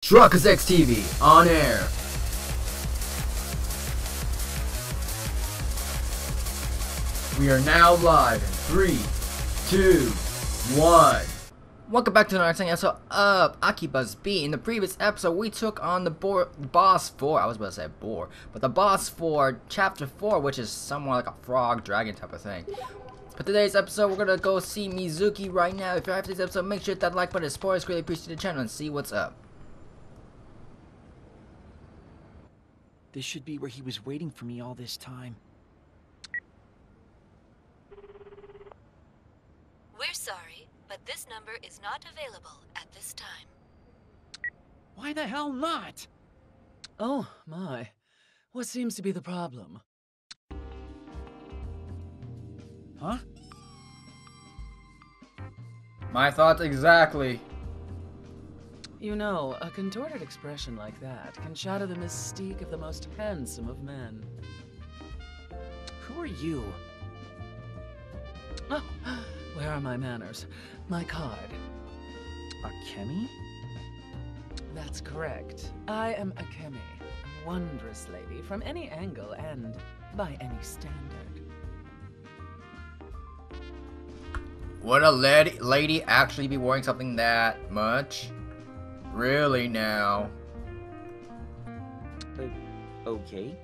Truckers X TV on air. We are now live in 3, 2, 1. Welcome back to another exciting episode of Akiba's Beat. In the previous episode, we took on the boss for, I was about to say boar, but the boss for chapter 4, which is somewhat like a frog dragon type of thing. For today's episode, we're gonna go see Mizuki right now. If you're after this episode, make sure to hit that like button, spoilers, greatly appreciate the channel, and see what's up. This should be where he was waiting for me all this time. We're sorry, but this number is not available at this time. Why the hell not? Oh, my. What seems to be the problem? Huh? My thoughts exactly. You know, a contorted expression like that can shatter the mystique of the most handsome of men. Who are you? Oh, where are my manners? My card. Akemi? That's correct. I am Akemi, a wondrous lady from any angle and by any standard. Would a lady actually be wearing something that much? Really now? Okay.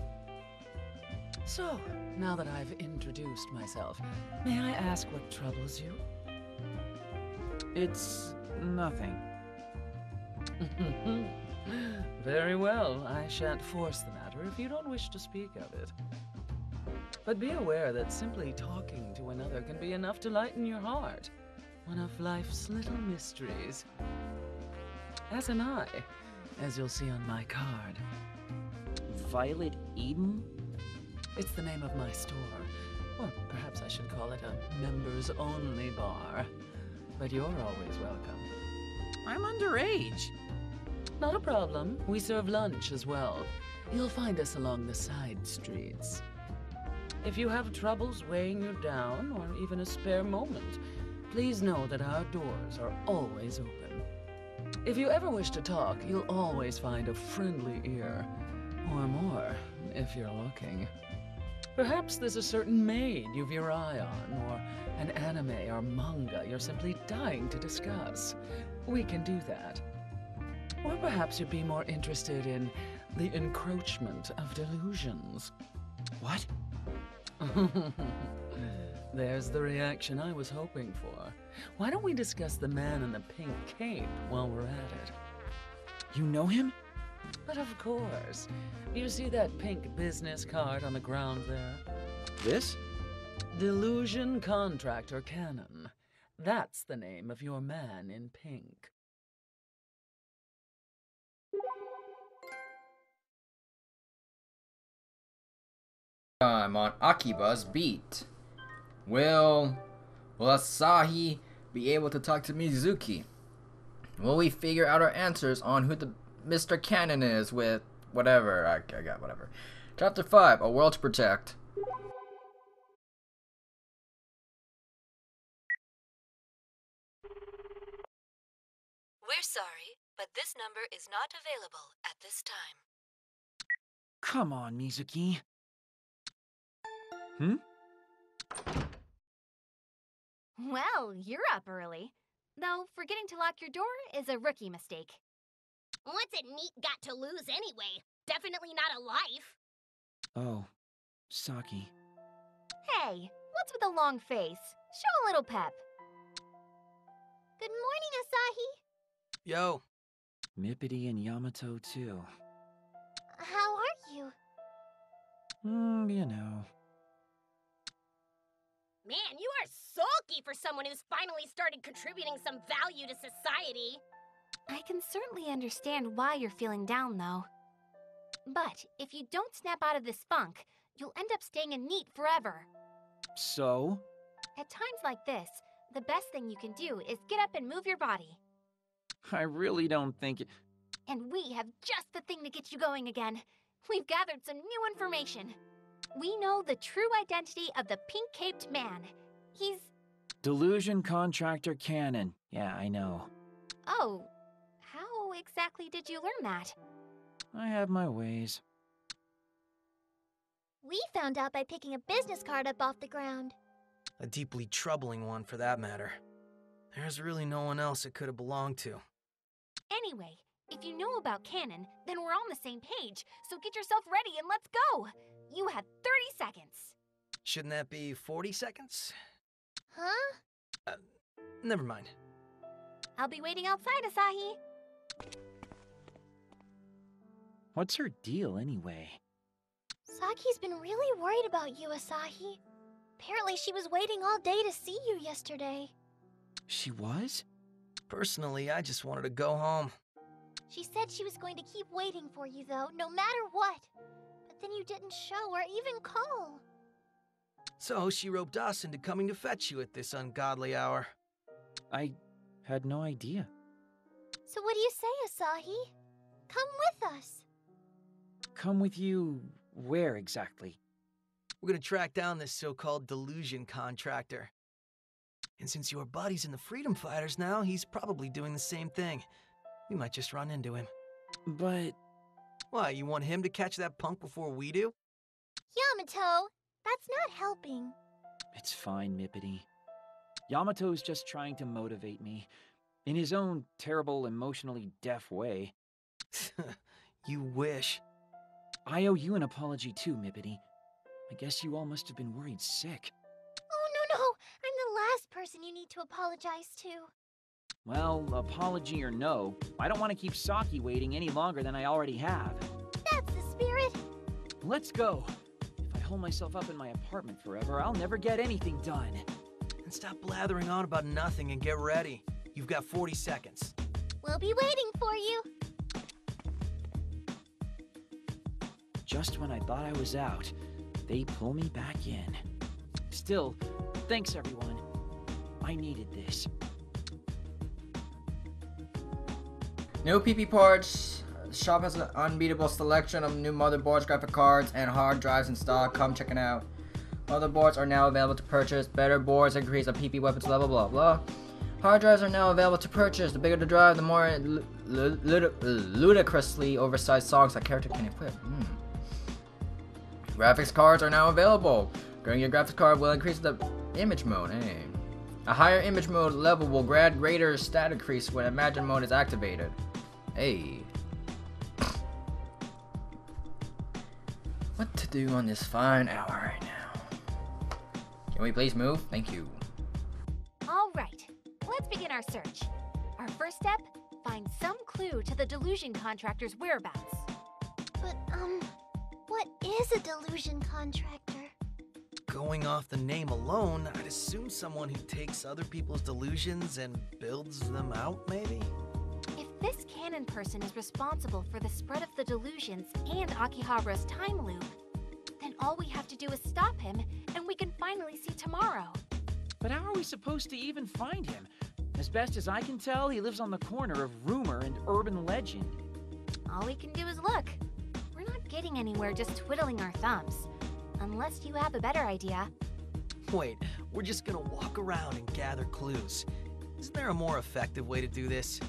So, now that I've introduced myself, may I ask what troubles you? It's nothing. Very well, I shan't force the matter if you don't wish to speak of it. But be aware that simply talking to another can be enough to lighten your heart. One of life's little mysteries. As am I, as you'll see on my card. Violet Eden? It's the name of my store. Or perhaps I should call it a members-only bar. But you're always welcome. I'm underage. Not a problem. We serve lunch as well. You'll find us along the side streets. If you have troubles weighing you down, or even a spare moment, please know that our doors are always open. If you ever wish to talk, you'll always find a friendly ear. Or more, if you're looking. Perhaps there's a certain maid you've your eye on, or an anime or manga you're simply dying to discuss. We can do that. Or perhaps you'd be more interested in the encroachment of delusions. What? There's the reaction I was hoping for. Why don't we discuss the man in the pink cape while we're at it? You know him? But of course. You see that pink business card on the ground there? This? Delusion Contractor Canon. That's the name of your man in pink. I'm on Akiba's Beat. Will Asahi be able to talk to Mizuki? Will we figure out our answers on who the Mr. Cannon is with whatever? I got whatever. Chapter 5, A World to Protect. We're sorry, but this number is not available at this time. Come on, Mizuki. Hmm? Well, you're up early. Though forgetting to lock your door is a rookie mistake. What's it neat got to lose anyway? Definitely not a life. Oh, Saki. Hey, what's with the long face? Show a little pep. Good morning, Asahi. Yo. Mippity and Yamato, too. How are you? You know. Man, you are sulky for someone who's finally started contributing some value to society. I can certainly understand why you're feeling down, though. But if you don't snap out of this funk, you'll end up staying a NEET forever. So? At times like this, the best thing you can do is get up and move your body. I really don't think it... And we have just the thing to get you going again. We've gathered some new information. We know the true identity of the pink-caped man. He's... Delusion Contractor Canon. Yeah, I know. Oh, how exactly did you learn that? I have my ways. We found out by picking a business card up off the ground. A deeply troubling one, for that matter. There's really no one else it could have belonged to. Anyway, if you know about Cannon, then we're on the same page, so get yourself ready and let's go! You have 30 seconds. Shouldn't that be 40 seconds? Huh? Never mind. I'll be waiting outside, Asahi. What's her deal, anyway? Saki's been really worried about you, Asahi. Apparently she was waiting all day to see you yesterday. She was? Personally, I just wanted to go home. She said she was going to keep waiting for you, though, no matter what. But then you didn't show or even call. So she roped us into coming to fetch you at this ungodly hour. I had no idea. So what do you say, Asahi? Come with us. Come with you where exactly? We're gonna track down this so-called delusion contractor. And since you're buddies in the Freedom Fighters now, he's probably doing the same thing. We might just run into him. But... Why, you want him to catch that punk before we do? Yamato, that's not helping. It's fine, Mippity. Yamato's just trying to motivate me. In his own terrible, emotionally deaf way. You wish. I owe you an apology too, Mippity. I guess you all must have been worried sick. Oh, no. I'm the last person you need to apologize to. Well, apology or no, I don't want to keep Saki waiting any longer than I already have. That's the spirit. Let's go. If I hold myself up in my apartment forever, I'll never get anything done. And stop blathering on about nothing and get ready. You've got 40 seconds. We'll be waiting for you. Just when I thought I was out, they pull me back in. Still, thanks everyone. I needed this. New PP parts. The shop has an unbeatable selection of new motherboards, graphic cards, and hard drives in stock. Come check it out. Motherboards are now available to purchase. Better boards increase the PP weapons level, blah blah. Hard drives are now available to purchase. The bigger the drive, the more ludicrously oversized songs that character can equip. Graphics cards are now available. Growing your graphics card will increase the image mode. Hey. A higher image mode level will grant greater stat increase when Imagine mode is activated. Hey. What to do on this fine hour right now? Can we please move? Thank you. All right, let's begin our search. Our first step, find some clue to the delusion contractor's whereabouts. But, what is a delusion contractor? Going off the name alone, I'd assume someone who takes other people's delusions and builds them out, maybe? If this Cannon person is responsible for the spread of the delusions and Akihabara's time loop, then all we have to do is stop him, and we can finally see tomorrow. But how are we supposed to even find him? As best as I can tell, he lives on the corner of rumor and urban legend. All we can do is look. We're not getting anywhere just twiddling our thumbs. Unless you have a better idea. Wait, we're just gonna walk around and gather clues. Isn't there a more effective way to do this?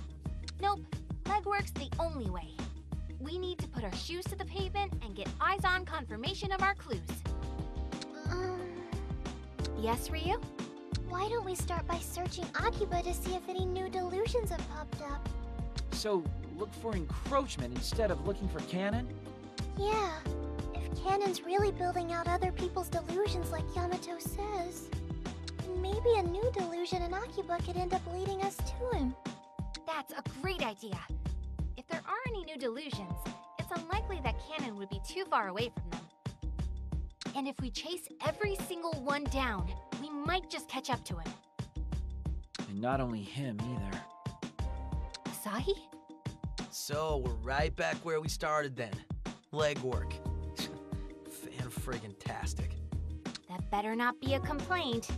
Nope. Legwork's the only way. We need to put our shoes to the pavement and get eyes-on confirmation of our clues. Yes, Ryu? Why don't we start by searching Akiba to see if any new delusions have popped up? So, look for encroachment instead of looking for Cannon? Yeah. If Cannon's really building out other people's delusions like Yamato says, then maybe a new delusion in Akiba could end up leading us to him. That's a great idea. If there are any new delusions, it's unlikely that Cannon would be too far away from them. And if we chase every single one down, we might just catch up to him. And not only him either. Asahi? So, we're right back where we started then. Legwork. Fan-friggin-tastic. That better not be a complaint.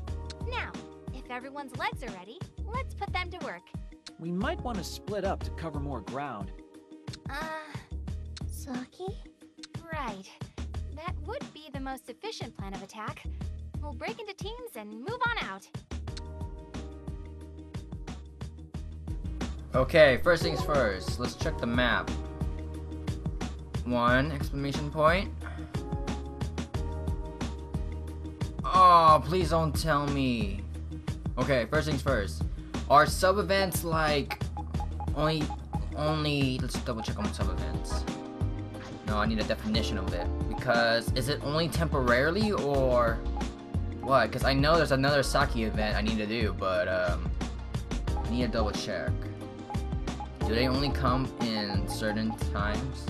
Now, if everyone's legs are ready, let's put them to work. We might want to split up to cover more ground. Saki? Right. That would be the most efficient plan of attack. We'll break into teams and move on out. Okay, first things first. Let's check the map. 1 exclamation point. Oh, please don't tell me. Okay, first things first. Are sub events like only let's double check on sub events. No, I need a definition of it, because is it only temporarily or what? Because I know there's another Saki event I need to do, but I need to double check. Do they only come in certain times?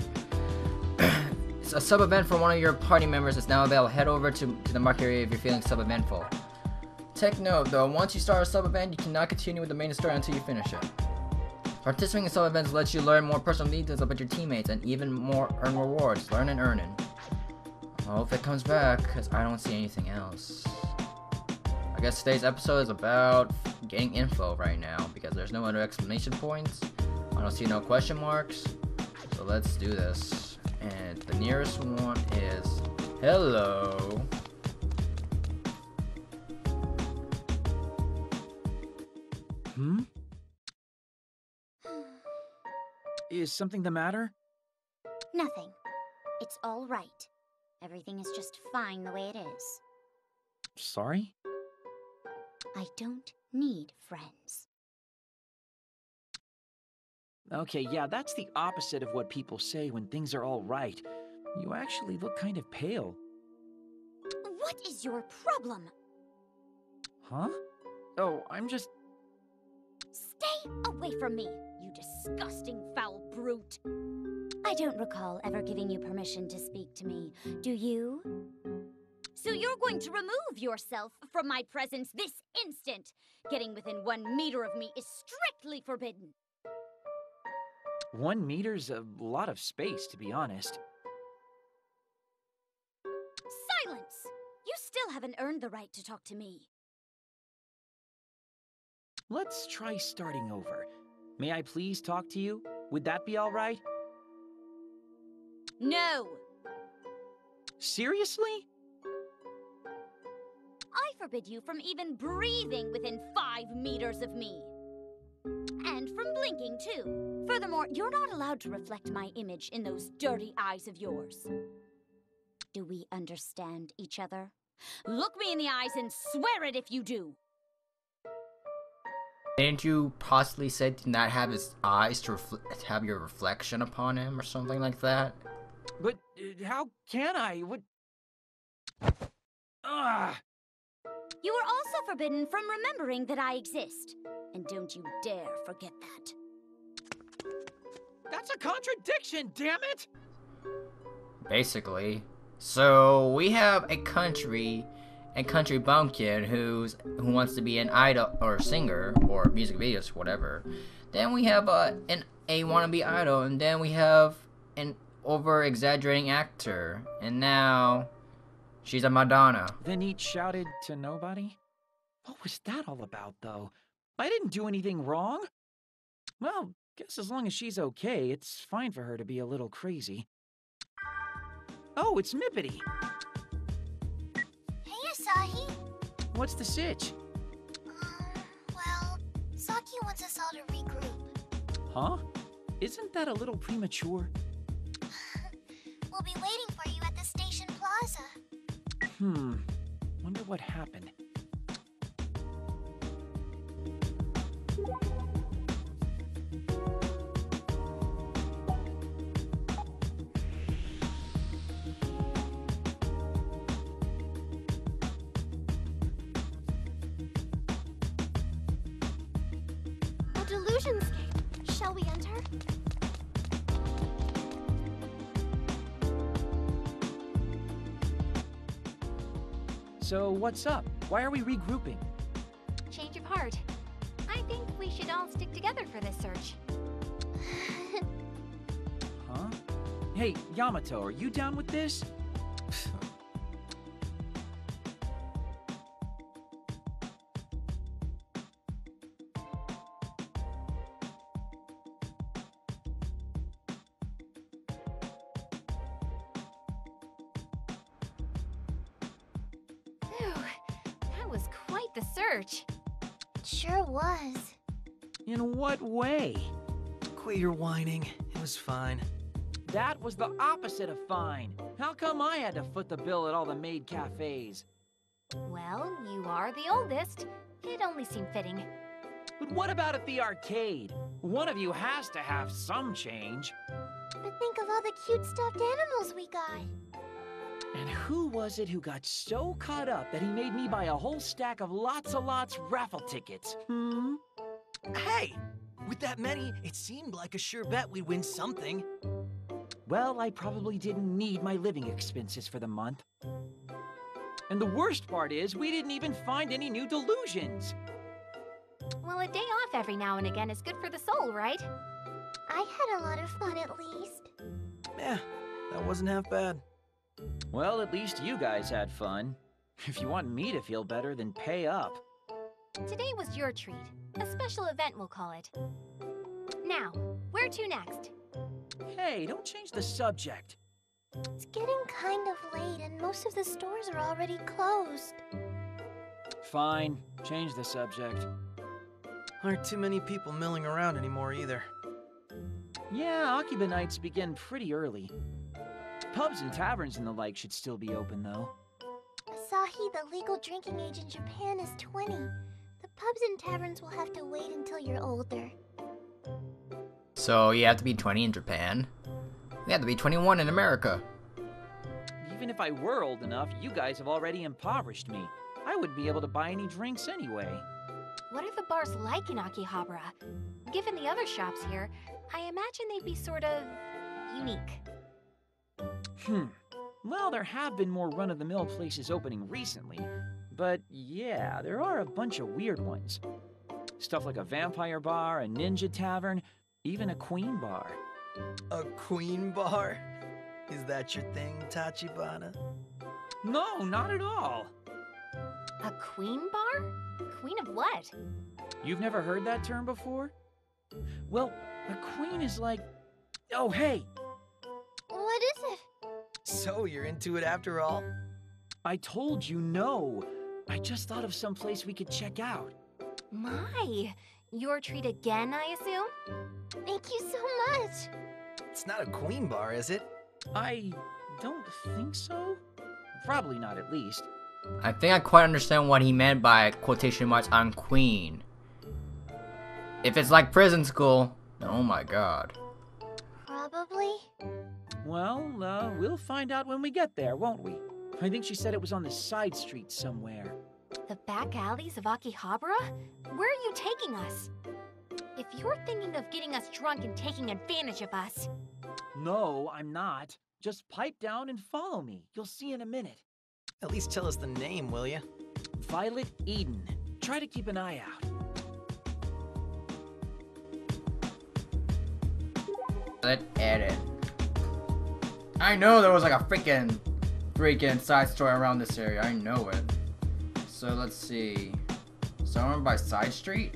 It's a sub event for one of your party members is now available. Head over to the market area if you're feeling sub eventful. Take note though, once you start a sub event, you cannot continue with the main story until you finish it. Participating in sub events lets you learn more personal details about your teammates and even more earn rewards. Learn and earning. I hope it comes back, because I don't see anything else. I guess today's episode is about getting info right now, because there's no other exclamation points. I don't see no question marks. So let's do this. And the nearest one is hello. Is something the matter? Nothing. It's all right. Everything is just fine the way it is. Sorry? I don't need friends. Okay, yeah, that's the opposite of what people say when things are all right. You actually look kind of pale. What is your problem? Huh? Oh, I'm just... Stay away from me, you disgusting foul brute. I don't recall ever giving you permission to speak to me. Do you? So you're going to remove yourself from my presence this instant. Getting within 1 meter of me is strictly forbidden. 1 meter's a lot of space, to be honest. Silence! You still haven't earned the right to talk to me. Let's try starting over. May I please talk to you? Would that be all right? No! Seriously? I forbid you from even breathing within 5 meters of me. And from blinking, too. Furthermore, you're not allowed to reflect my image in those dirty eyes of yours. Do we understand each other? Look me in the eyes and swear it if you do. Didn't you possibly say to not have his eyes to have your reflection upon him or something like that? But how can I? What? Ugh! You are also forbidden from remembering that I exist. And don't you dare forget that. That's a contradiction, damn it! Basically. So we have a country bumpkin who wants to be an idol or singer or music videos, whatever. Then we have a wannabe idol, and then we have an over-exaggerating actor, and now she's a Madonna. Then each shouted to nobody? What was that all about, though? I didn't do anything wrong. Well, guess as long as she's okay, it's fine for her to be a little crazy. Oh, it's Mippity. Hey, Asahi. What's the sitch? Well, Saki wants us all to regroup. Huh? Isn't that a little premature? We'll be waiting for you at the station plaza. Wonder what happened. A delusionscape. Shall we enter? So, what's up? Why are we regrouping? Change of heart. I think we should all stick together for this search. Huh? Hey, Yamato, are you down with this? Phew, that was quite the search. It sure was. In what way? Quit your whining. It was fine. That was the opposite of fine. How come I had to foot the bill at all the maid cafes? Well, you are the oldest. It only seemed fitting. But what about at the arcade? One of you has to have some change. But think of all the cute stuffed animals we got. And who was it who got so caught up that he made me buy a whole stack of lots raffle tickets? Hey! With that many, it seemed like a sure bet we'd win something. Well, I probably didn't need my living expenses for the month. And the worst part is, we didn't even find any new delusions. Well, a day off every now and again is good for the soul, right? I had a lot of fun at least. Yeah, that wasn't half bad. Well, at least you guys had fun. If you want me to feel better, then pay up. Today was your treat. A special event, we'll call it. Now, where to next? Hey, don't change the subject. It's getting kind of late and most of the stores are already closed. Fine, change the subject. Aren't too many people milling around anymore either. Yeah, Akiba nights begin pretty early. Pubs and taverns and the like should still be open, though. Asahi, the legal drinking age in Japan, is 20. The pubs and taverns will have to wait until you're older. So you have to be 20 in Japan? You have to be 21 in America. Even if I were old enough, you guys have already impoverished me. I wouldn't be able to buy any drinks anyway. What are the bars like in Akihabara? Given the other shops here, I imagine they'd be sort of unique. Well, there have been more run-of-the-mill places opening recently. But yeah, there are a bunch of weird ones. Stuff like a vampire bar, a ninja tavern, even a queen bar. A queen bar? Is that your thing, Tachibana? No, not at all. A queen bar? Queen of what? You've never heard that term before? Well, a queen is like... Oh, hey! What is it? So you're into it after all? I told you no. I just thought of some place we could check out. My, your treat again, I assume? Thank you so much. It's not a queen bar, is it? I don't think so. Probably not, at least. I think I quite understand what he meant by quotation marks on queen. If it's like prison school, oh my god. Probably. Well, we'll find out when we get there, won't we? I think she said it was on the side street somewhere. The back alleys of Akihabara? Where are you taking us? If you're thinking of getting us drunk and taking advantage of us... No, I'm not. Just pipe down and follow me. You'll see in a minute. At least tell us the name, will ya? Violet Eden. Try to keep an eye out. Let's edit. I know there was like a freaking side story around this area. I know it. So let's see. Somewhere by Side Street?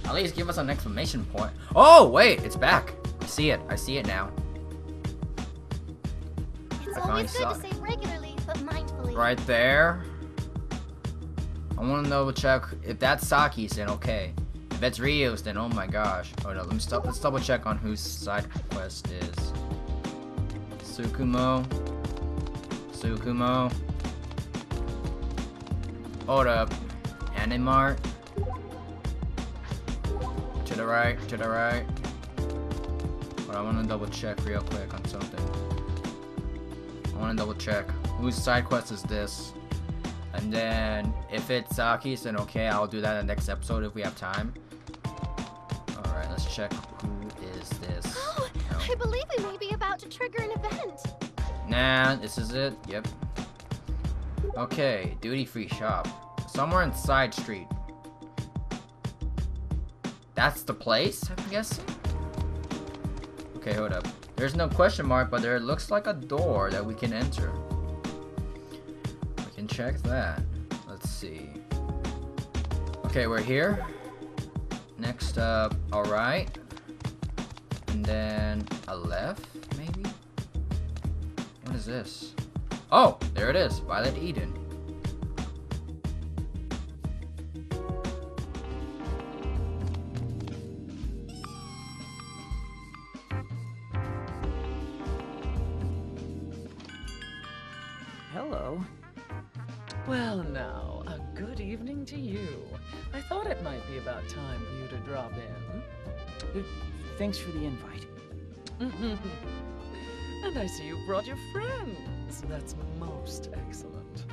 At least give us an exclamation point. Oh, wait, it's back. I see it now. It's I always good finally to say regularly, but mindfully. Right there. I want to double check if that's Saki's, then okay. If it's Ryu's, then oh my gosh. Oh no, let's double check on whose side quest is. Tsukumo. Hold up. Animart. To the right. But I want to double check real quick on something. I want to double check whose side quest is this. And then if it's Saki's, then okay, I'll do that in the next episode if we have time. Alright, let's check who is this. Oh, No. I believe we may be about to trigger an event. Nah, this is it. Yep. Okay, duty-free shop. Somewhere in Side Street. That's the place, I'm guessing? Okay, hold up. There's no question mark, but there looks like a door that we can enter. We can check that. Let's see. Okay, we're here. Next up, alright. And then a left, maybe? What is this? Oh, there it is. Violet Eden. hello. Well now, a good evening to you. I thought it might be about time for you to drop in. Thanks for the invite. And I see you brought your friends. That's most excellent.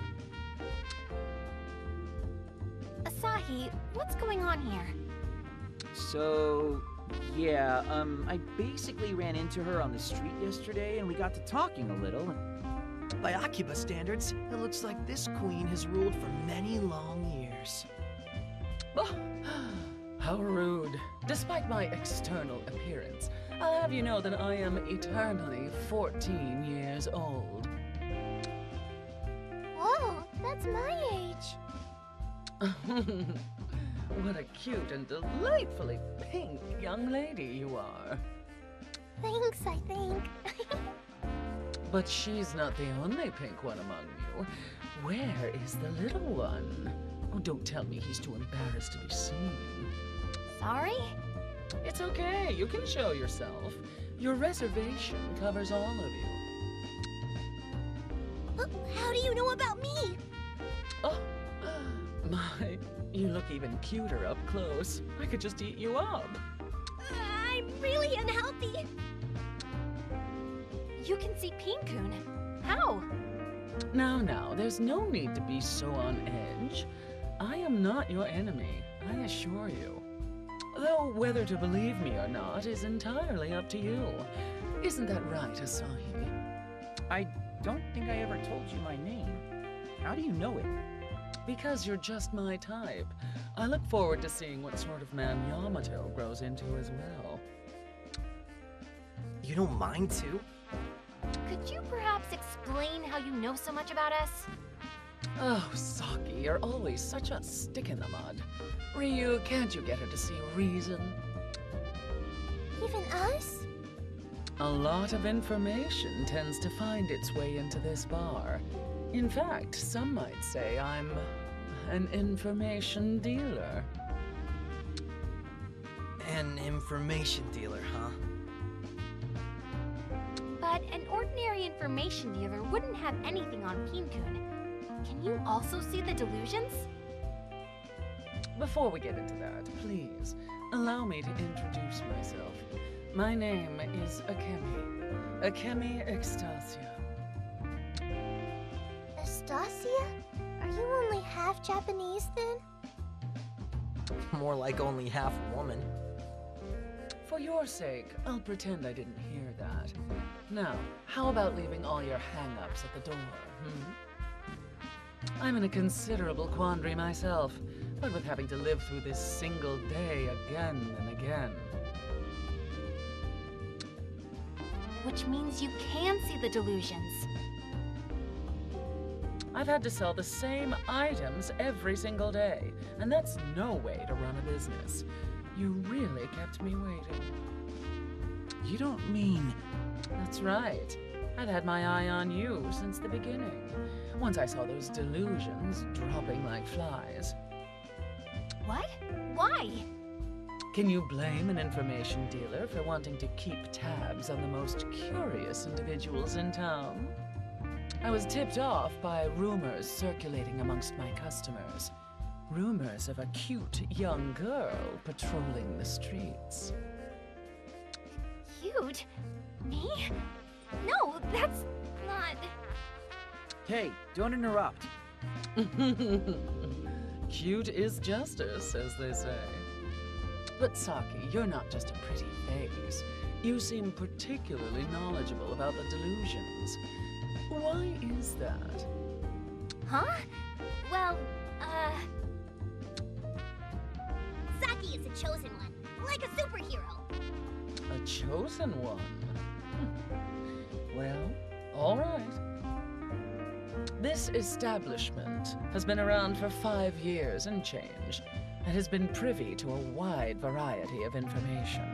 Asahi, what's going on here? So, yeah, I basically ran into her on the street yesterday and we got to talking a little. By Akiba standards, it looks like this queen has ruled for many long years. Oh, how rude. Despite my external appearance, I'll have you know that I am eternally 14 years old. Whoa, that's my age. What a cute and delightfully pink young lady you are. Thanks, I think. But she's not the only pink one among you. Where is the little one? Oh, don't tell me he's too embarrassed to be seen. Sorry? It's okay, you can show yourself. Your reservation covers all of you. How do you know about me? Oh, my, you look even cuter up close. I could just eat you up. I'm really unhealthy. You can see Pinkun. How? Now, there's no need to be so on edge. I am not your enemy, I assure you. Though whether to believe me or not is entirely up to you. Isn't that right, Asahi? I don't think I ever told you my name. How do you know it? Because you're just my type. I look forward to seeing what sort of man Yamato grows into as well. You don't mind too? Could you perhaps explain how you know so much about us? Oh, Saki, you're always such a stick in the mud. Ryu, can't you get her to see reason? Even us? A lot of information tends to find its way into this bar. In fact, some might say I'm an information dealer. An information dealer, huh? But an ordinary information dealer wouldn't have anything on Pinkun. Can you also see the delusions? Before we get into that, please, allow me to introduce myself. My name is Akemi Extasia. Anastasia? Are you only half Japanese then? More like only half woman. For your sake, I'll pretend I didn't hear that. Now, how about leaving all your hang-ups at the door, I'm in a considerable quandary myself, but with having to live through this single day again and again. Which means you can see the delusions. I've had to sell the same items every single day, and that's no way to run a business. You really kept me waiting. You don't mean... That's right. I've had my eye on you since the beginning. Once I saw those delusions dropping like flies. What? Why? Can you blame an information dealer for wanting to keep tabs on the most curious individuals in town? I was tipped off by rumors circulating amongst my customers. Rumors of a cute young girl patrolling the streets. Cute? Me? No, that's not... Hey, don't interrupt. Cute is justice, as they say. But Saki, you're not just a pretty face. You seem particularly knowledgeable about the delusions. Why is that? Huh? Well, Saki is a chosen one, like a superhero. A chosen one? Well, all right. This establishment has been around for 5 years and change, and has been privy to a wide variety of information.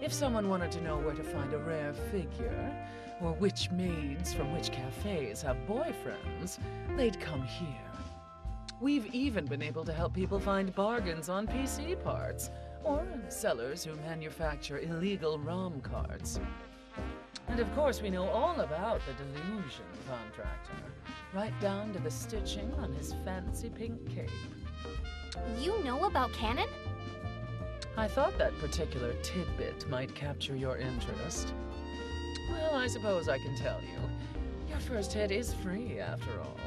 If someone wanted to know where to find a rare figure, or which maids from which cafes have boyfriends, they'd come here. We've even been able to help people find bargains on PC parts, or sellers who manufacture illegal ROM cards. And of course we know all about the delusion contractor, right down to the stitching on his fancy pink cape. You know about Cannon? I thought that particular tidbit might capture your interest. Well, I suppose I can tell you. Your first hit is free, after all.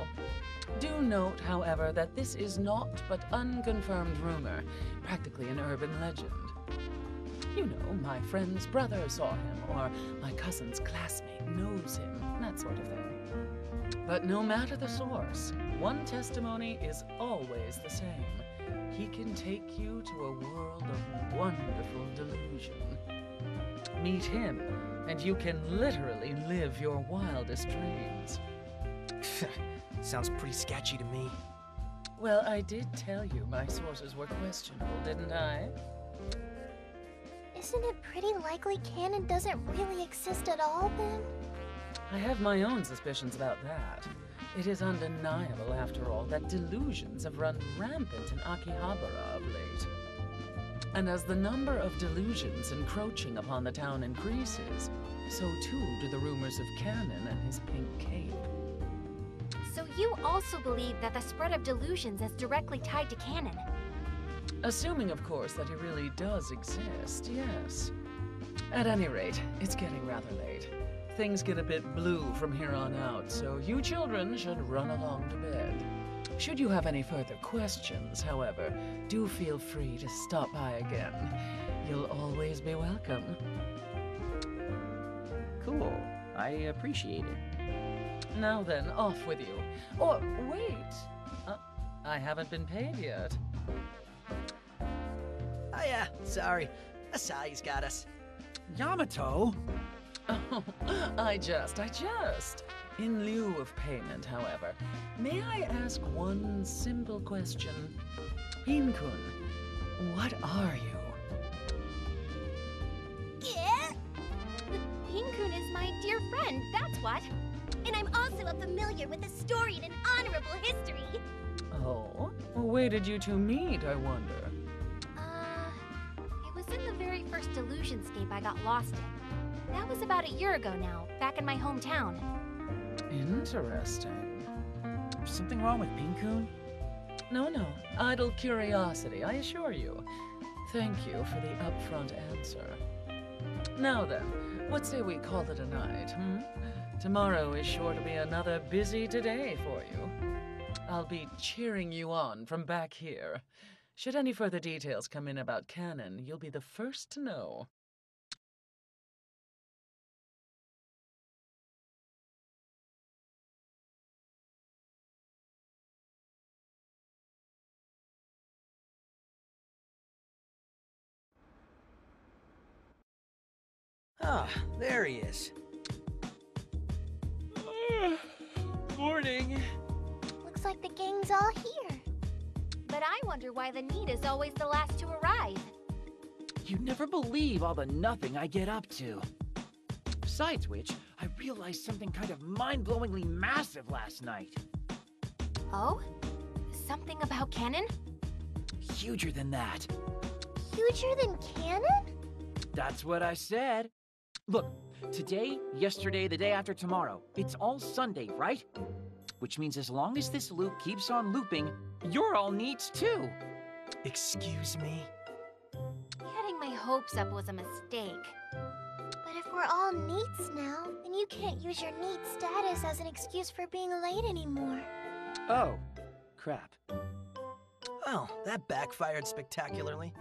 Do note, however, that this is naught but unconfirmed rumor, practically an urban legend. You know, my friend's brother saw him, or my cousin's classmate knows him, that sort of thing. But no matter the source, one testimony is always the same. He can take you to a world of wonderful delusion. Meet him, and you can literally live your wildest dreams. Sounds pretty sketchy to me. Well, I did tell you my sources were questionable, didn't I? Isn't it pretty likely Cannon doesn't really exist at all, then? I have my own suspicions about that. It is undeniable, after all, that delusions have run rampant in Akihabara of late. And as the number of delusions encroaching upon the town increases, so too do the rumors of Cannon and his pink cape. So you also believe that the spread of delusions is directly tied to Cannon? Assuming, of course, that he really does exist, yes. At any rate, it's getting rather late. Things get a bit blue from here on out, so you children should run along to bed. Should you have any further questions, however, do feel free to stop by again. You'll always be welcome. Cool. I appreciate it. Now then, off with you. Or, wait! I haven't been paid yet. Oh yeah, sorry. Asahi's got us. Yamato? Oh, I just. In lieu of payment, however, may I ask one simple question? Pin-kun, what are you? Yeah? Pin-kun is my dear friend, that's what. And I'm also familiar with the storied and honorable history. Oh? Where did you two meet, I wonder? It was in the very first Delusionscape I got lost in. That was about a year ago now, back in my hometown. Interesting. Something wrong with Pin-kun? No, idle curiosity, I assure you. Thank you for the upfront answer. Now then, what say we call it a night, Tomorrow is sure to be another busy today for you. I'll be cheering you on from back here. Should any further details come in about Cannon, you'll be the first to know. Ah, there he is. Morning. Looks like the gang's all here. But I wonder why the need is always the last to arrive. You'd never believe all the nothing I get up to. Besides which, I realized something kind of mind-blowingly massive last night. Oh? Something about Cannon? Huger than that. Huger than Cannon? That's what I said. Look, today, yesterday, the day after tomorrow, it's all Sunday, right? Which means as long as this loop keeps on looping, you're all neats too. Excuse me? Getting my hopes up was a mistake. But if we're all neats now, then you can't use your neat status as an excuse for being late anymore. Oh, crap. Well, that backfired spectacularly.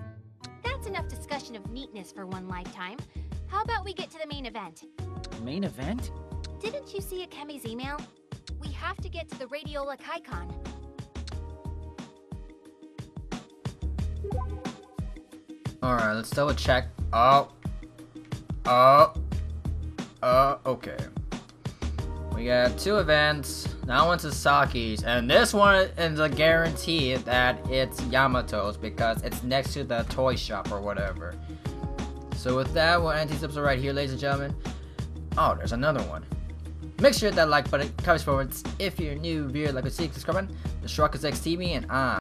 That's enough discussion of neatness for one lifetime. How about we get to the main event? Main event? Didn't you see Akemi's email? We have to get to the Radiola Kaikon. Alright, let's double check. Okay. We got two events. That one's Asahi's, and this one is a guarantee that it's Yamato's because it's next to the toy shop or whatever. So with that, we'll end this episode right here, ladies and gentlemen. Oh, there's another one. Make sure that like button, comments forwards. If you're new, viewer, like to see, subscribe button. The Shrug is XTV, and